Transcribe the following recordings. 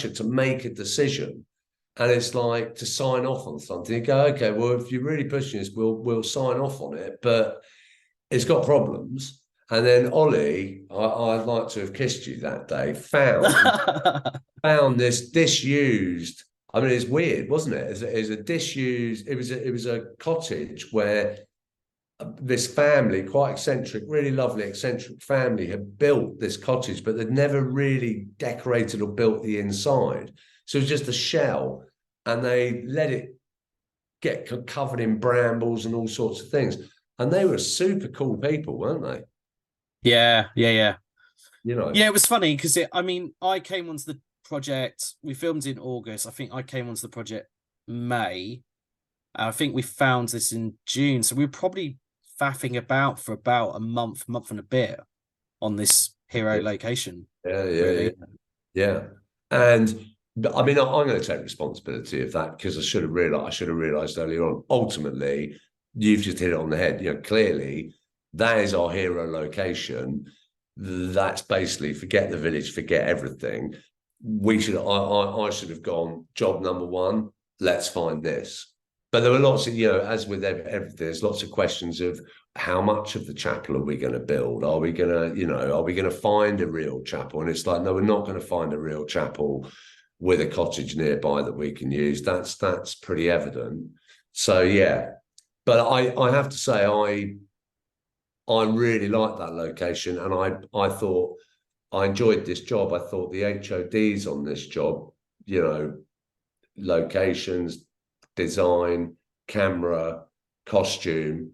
to make a decision. And it's like to sign off on something. You go, okay, well, if you're really pushing this, we'll sign off on it, but it's got problems. And then Ollie, I'd like to have kissed you that day, found this disused. I mean, it's weird, wasn't it? It was a disused. It was a cottage where this family, quite eccentric, really lovely eccentric family, had built this cottage, but they'd never really decorated or built the inside. So it was just a shell, and they let it get covered in brambles and all sorts of things. And they were super cool people, weren't they? Yeah. You know, Yeah, it was funny because I came onto the project. We filmed in August. I think I came onto the project May. I think we found this in June. So we were probably faffing about for about a month and a bit on this hero location. yeah, yeah, yeah, Really. yeah. And I mean, I'm going to take responsibility of that because I should have realised earlier on. Ultimately, you've just hit it on the head. You know, clearly that is our hero location. That's basically forget the village, forget everything. I should have gone job number one. Let's find this. But there were lots of, as with everything, there's lots of questions of how much of the chapel are we going to build? Are we going to find a real chapel? And it's like, no, we're not going to find a real chapel with a cottage nearby that we can use. That's pretty evident. So yeah, but I have to say I really like that location, and I thought I enjoyed this job. I thought the HODs on this job, locations, design, camera, costume,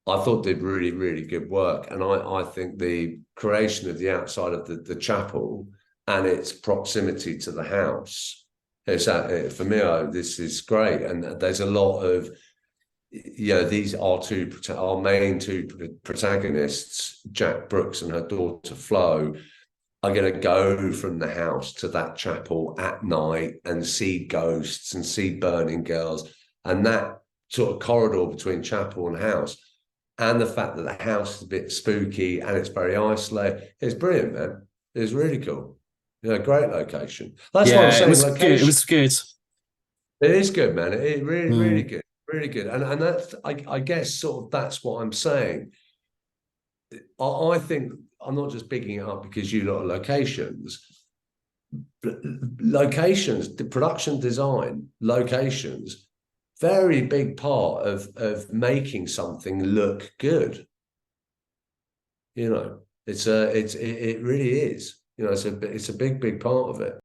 I thought did really, really good work. And I think the creation of the outside of the chapel and its proximity to the house, for me, this is great. And there's a lot of, these are our main two protagonists, Jack Brooks and her daughter Flo, are going to go from the house to that chapel at night and see ghosts and see burning girls. And that sort of corridor between chapel and house, and the fact that the house is a bit spooky and it's very isolated, it's brilliant, man. It's really cool. Great location. That's what I'm Yeah, it saying. was good. It Location. was good. It is good, man. It really, really Mm. good. Really good. And that's, I guess, sort of that's what I'm saying. I think I'm not just bigging it up because you lot are locations. Locations, the production design, locations, very big part of making something look good. It really is. It's a big part of it.